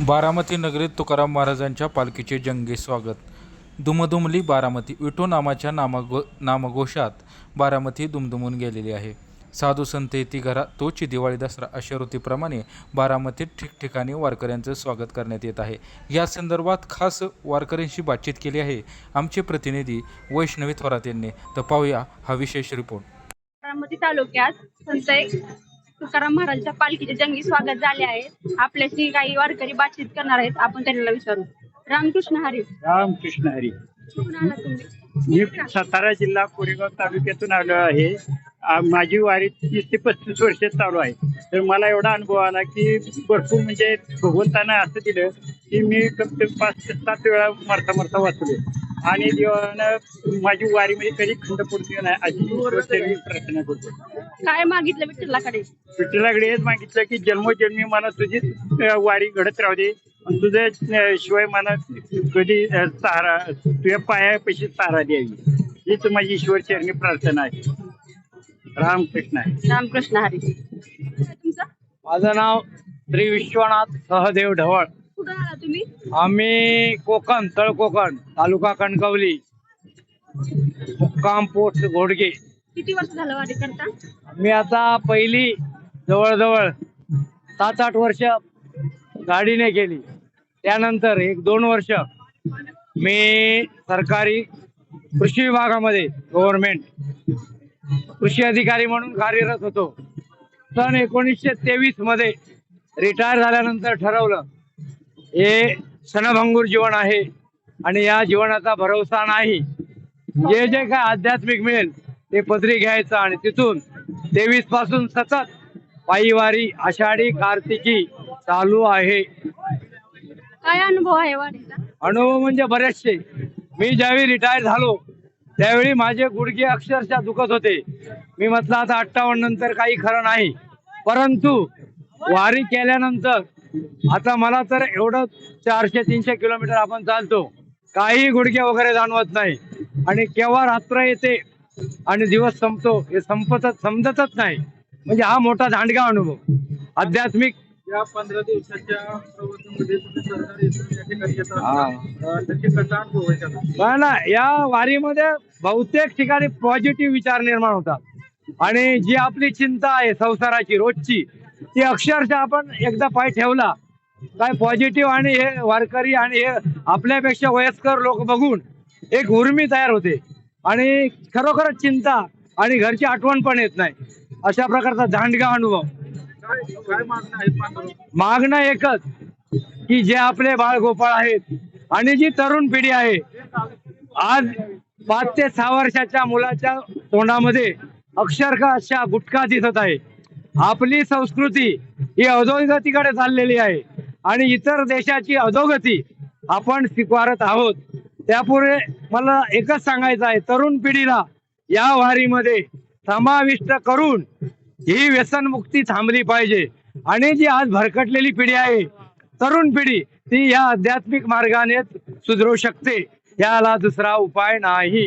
बारामती नगरीत तुकाराम महाराजांच्या पालखीचे जंगी स्वागत. दुमदुमली बारामती. विठू नामाच्या नामघोषात बारामती दुमदुमून गेलेली आहे. साधू संत येती घरा तोची दिवाळी दसरा अशा ऋतीप्रमाणे बारामतीत ठिकठिकाणी वारकऱ्यांचं स्वागत करण्यात येत आहे. या संदर्भात खास वारकऱ्यांशी बातचीत केली आहे आमचे प्रतिनिधी वैष्णवी थोरात यांनी. तर पाहूया हा विशेष रिपोर्ट. बारामती तालुक्यात संत तुकाराम महाराजांच्या पालखीचे जंगी स्वागत झाले आहे. आपल्याशी काही वारकरी बातचीत करणार आहेत. आपण त्यांना विचारू. रामकृष्ण हरी. रामकृष्ण हरी. कुठून आलात तुम्ही? मी सातारा जिल्हा कोरेगाव तालुक्यातून आलो आहे. माझी वारी 30 ते 35 वर्ष चालू आहे. तर मला एवढा अनुभव आला की भरपूर म्हणजे भगवंतानं असं दिलं की मी कमीत कमी 5 ते 7 वेळा मरता वाचलो आणि देवानं माझी वारी मध्ये कधी खंड पडतो नाही अशी मी प्रार्थना करतो. काय मागितलं विठ्ठलाकडे? विठ्ठलाकडे हेच मागितलं की जन्मोजन्मी मला तुझी वारी घडत राहू दे, तुझ्या शिवाय मला कधी सहारा तुझ्या पायापाशी सहारा द्यावी, हीच माझी ईश्वर चरणी प्रार्थना आहे. रामकृष्ण आहे. रामकृष्ण हरी. तुमचं? माझं नाव श्री विश्वनाथ सहदेव ढवळ. कुठून आला तुम्ही? आम्ही कोकण, तळ कोकण, तालुका कणकवली, मुक्काम पोस्ट घोडगे. किती वर्ष झालं वारी करता? मी आता पहिली जवळजवळ 7-8 वर्ष गाडीने केली. त्यानंतर 1-2 वर्ष मी सरकारी कृषी विभागामध्ये गव्हर्नमेंट कृषी अधिकारी म्हणून कार्यरत होतो. सन 1923 मध्ये रिटायर झाल्यानंतर ठरवलं हे क्षणभंगूर जीवन आहे आणि या जीवनाचा भरवसा नाही. जे जे काय आध्यात्मिक मिळेल ते पदरी घ्यायचं आणि तिथून 23 पासून सतत पायीवारी आषाढी कार्तिकी चालू आहे. काय अनुभव आहे वारीचा? अनुभव म्हणजे बरेचसे. मी ज्यावेळी रिटायर झालो त्यावेळी माझे गुडघे अक्षरशः दुखत होते. मी म्हटलं आता 58 नंतर काही खरं नाही. परंतु वारी केल्यानंतर आता मला तर एवढं 400-300 किलोमीटर आपण चालतो, काही गुडघे वगैरे जाणवत नाही आणि केव्हा रात्र येते आणि दिवस संपतो हे समजतच नाही. म्हणजे हा मोठा दांडगा अनुभव आध्यात्मिक. या 15 दिवसाच्या प्रवासामध्ये तुम्ही सरकारी या ठिकाणी येतात, त्याची कसा अनुभव आहे? ना या वारीमध्ये बहुतेक ठिकाणी पॉझिटिव्ह विचार निर्माण होतात आणि जी आपली चिंता आहे संसाराची रोजची ती अक्षरशः आपण एकदा पाय ठेवला काय पॉझिटिव्ह आणि हे वारकरी आणि हे आपल्यापेक्षा वयस्कर लोक बघून एक उर्मी तयार होते आणि खरोखरच चिंता आणि घरची आठवण पण येत नाही. अशा प्रकारचा दांडगा अनुभव. काय मागणं आहे? मागणं एकच की जे आपले बाळगोपाळ आहेत आणि जी तरुण पिढी आहे, आज 5 ते 6 वर्षाच्या मुलाच्या तोंडामध्ये अक्षरशः गुटखा दिसत आहे. आपली संस्कृती ही अधोगतीकडे चाललेली आहे आणि इतर देशाची अधोगती आपण स्वीकारत आहोत. त्यापुढे मला एकच सांगायचं आहे, तरुण पिढीला या वारीमध्ये समाविष्ट करून ही व्यसनमुक्ती थांबली पाहिजे आणि जी आज भरकटलेली पिढी आहे तरुण पिढी ती या आध्यात्मिक मार्गाने सुधरू शकते. याला दुसरा उपाय नाही.